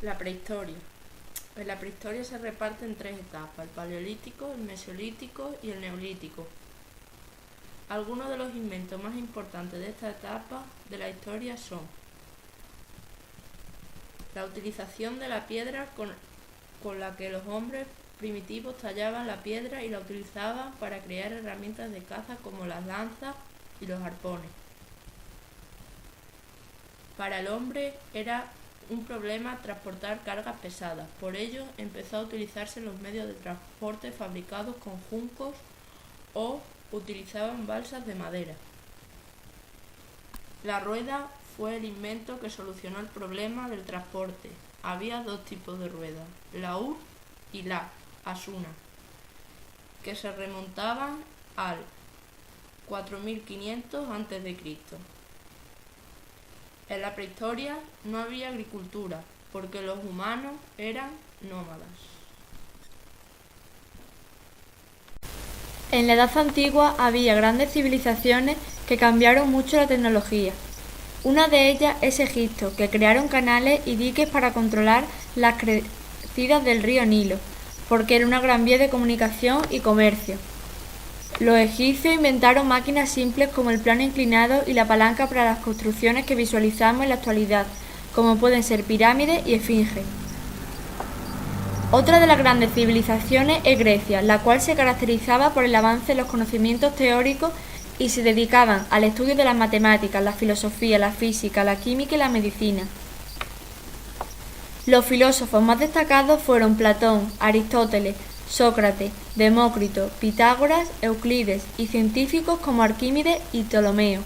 La prehistoria. En la prehistoria se reparte en tres etapas: el paleolítico, el mesolítico y el neolítico. Algunos de los inventos más importantes de esta etapa de la historia son la utilización de la piedra con la que los hombres primitivos tallaban la piedra y la utilizaban para crear herramientas de caza como las lanzas y los arpones. Para el hombre era un problema transportar cargas pesadas, por ello empezó a utilizarse los medios de transporte fabricados con juncos o utilizaban balsas de madera. La rueda fue el invento que solucionó el problema del transporte. Había dos tipos de ruedas, la Ur y la Asuna, que se remontaban al 4500 a.C. En la prehistoria no había agricultura, porque los humanos eran nómadas. En la Edad Antigua había grandes civilizaciones que cambiaron mucho la tecnología. Una de ellas es Egipto, que crearon canales y diques para controlar las crecidas del río Nilo, porque era una gran vía de comunicación y comercio. Los egipcios inventaron máquinas simples como el plano inclinado y la palanca para las construcciones que visualizamos en la actualidad, como pueden ser pirámides y esfinges. Otra de las grandes civilizaciones es Grecia, la cual se caracterizaba por el avance en los conocimientos teóricos y se dedicaban al estudio de las matemáticas, la filosofía, la física, la química y la medicina. Los filósofos más destacados fueron Platón, Aristóteles, Sócrates, Demócrito, Pitágoras, Euclides y científicos como Arquímedes y Ptolomeo.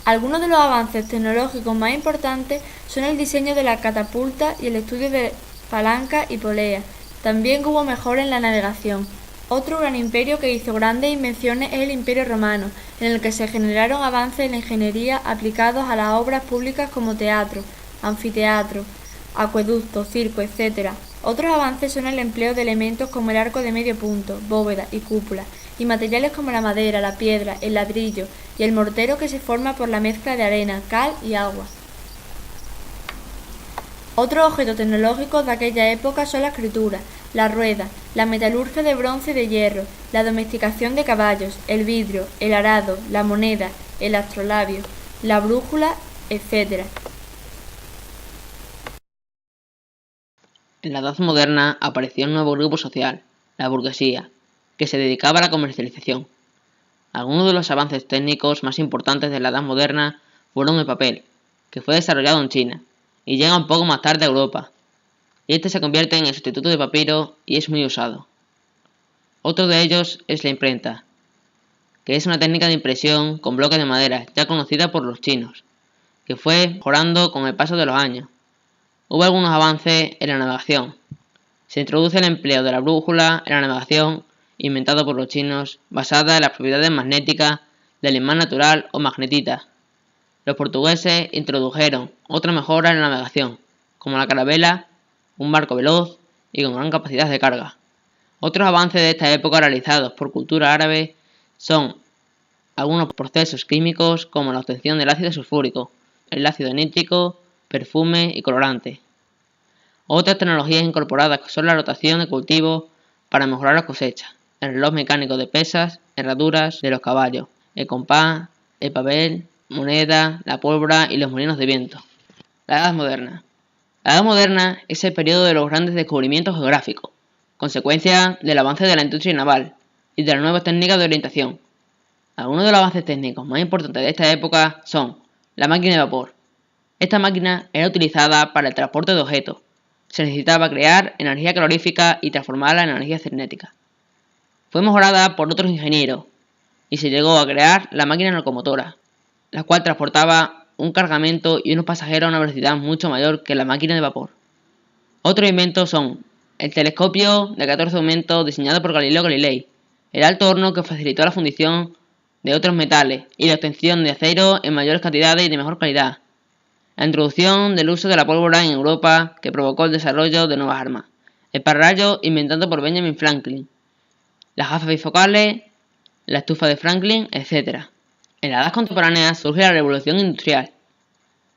Algunos de los avances tecnológicos más importantes son el diseño de la catapulta y el estudio de palancas y poleas. También hubo mejoras en la navegación. Otro gran imperio que hizo grandes invenciones es el Imperio Romano, en el que se generaron avances en la ingeniería aplicados a las obras públicas como teatro, anfiteatro, acueducto, circo, etc. Otros avances son el empleo de elementos como el arco de medio punto, bóveda y cúpula, y materiales como la madera, la piedra, el ladrillo y el mortero que se forma por la mezcla de arena, cal y agua. Otros objetos tecnológicos de aquella época son la escritura, la rueda, la metalurgia de bronce y de hierro, la domesticación de caballos, el vidrio, el arado, la moneda, el astrolabio, la brújula, etc. En la Edad Moderna apareció un nuevo grupo social, la burguesía, que se dedicaba a la comercialización. Algunos de los avances técnicos más importantes de la Edad Moderna fueron el papel, que fue desarrollado en China, y llega un poco más tarde a Europa, y este se convierte en el sustituto de papiro y es muy usado. Otro de ellos es la imprenta, que es una técnica de impresión con bloques de madera ya conocida por los chinos, que fue mejorando con el paso de los años. Hubo algunos avances en la navegación. Se introduce el empleo de la brújula en la navegación, inventado por los chinos, basada en las propiedades magnéticas del imán natural o magnetita. Los portugueses introdujeron otra mejora en la navegación, como la carabela, un barco veloz y con gran capacidad de carga. Otros avances de esta época realizados por cultura árabe son algunos procesos químicos como la obtención del ácido sulfúrico, el ácido nítrico, perfume y colorante. Otras tecnologías incorporadas son la rotación de cultivos para mejorar las cosechas, el reloj mecánico de pesas, herraduras de los caballos, el compás, el papel, moneda, la pólvora y los molinos de viento. La Edad Moderna. La Edad Moderna es el periodo de los grandes descubrimientos geográficos, consecuencia del avance de la industria naval y de las nuevas técnicas de orientación. Algunos de los avances técnicos más importantes de esta época son la máquina de vapor. Esta máquina era utilizada para el transporte de objetos. Se necesitaba crear energía calorífica y transformarla en energía cinética. Fue mejorada por otros ingenieros y se llegó a crear la máquina locomotora, la cual transportaba un cargamento y unos pasajeros a una velocidad mucho mayor que la máquina de vapor. Otros inventos son el telescopio de 14 aumentos diseñado por Galileo Galilei, el alto horno que facilitó la fundición de otros metales y la obtención de acero en mayores cantidades y de mejor calidad, la introducción del uso de la pólvora en Europa que provocó el desarrollo de nuevas armas, el pararrayos inventado por Benjamin Franklin, las gafas bifocales, la estufa de Franklin, etc. En la edad contemporánea surge la revolución industrial.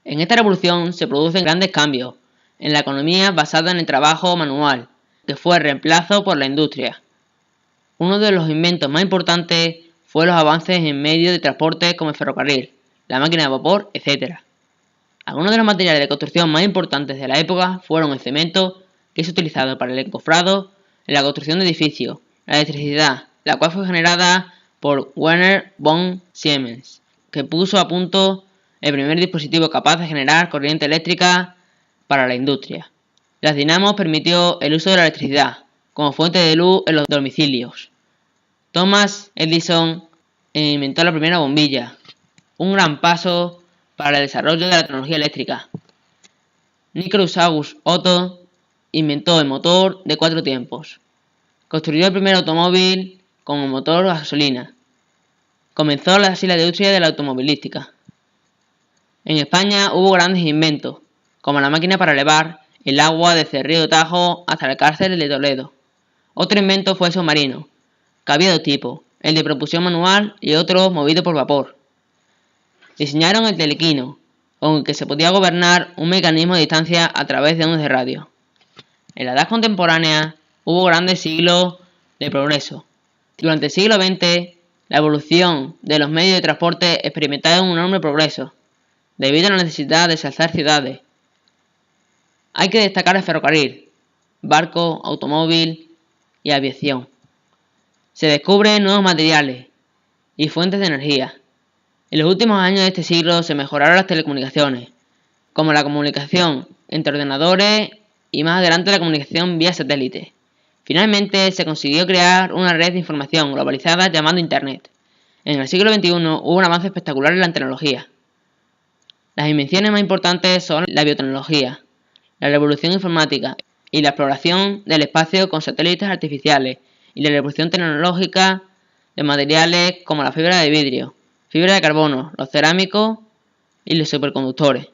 En esta revolución se producen grandes cambios en la economía basada en el trabajo manual, que fue el reemplazo por la industria. Uno de los inventos más importantes fue los avances en medios de transporte como el ferrocarril, la máquina de vapor, etc. Algunos de los materiales de construcción más importantes de la época fueron el cemento, que es utilizado para el encofrado, en la construcción de edificios, la electricidad, la cual fue generada por Werner von Siemens, que puso a punto el primer dispositivo capaz de generar corriente eléctrica para la industria. Las dinamos permitió el uso de la electricidad como fuente de luz en los domicilios. Thomas Edison inventó la primera bombilla, un gran paso para el desarrollo de la tecnología eléctrica. Nicolaus August Otto inventó el motor de 4 tiempos. Construyó el primer automóvil con motor a gasolina. Comenzó así la industria de la automovilística. En España hubo grandes inventos, como la máquina para elevar el agua desde el río Tajo hasta la cárcel de Toledo. Otro invento fue el submarino, que había 2 tipos, el de propulsión manual y otro movido por vapor. Diseñaron el telequino, con el que se podía gobernar un mecanismo de distancia a través de ondas de radio. En la edad contemporánea hubo grandes siglos de progreso. Durante el siglo XX, la evolución de los medios de transporte experimentaron un enorme progreso, debido a la necesidad de ensalzar ciudades. Hay que destacar el ferrocarril, barco, automóvil y aviación. Se descubren nuevos materiales y fuentes de energía. En los últimos años de este siglo se mejoraron las telecomunicaciones, como la comunicación entre ordenadores y más adelante la comunicación vía satélite. Finalmente se consiguió crear una red de información globalizada llamada Internet. En el siglo XXI hubo un avance espectacular en la tecnología. Las invenciones más importantes son la biotecnología, la revolución informática y la exploración del espacio con satélites artificiales y la revolución tecnológica de materiales como la fibra de vidrio, fibra de carbono, los cerámicos y los superconductores.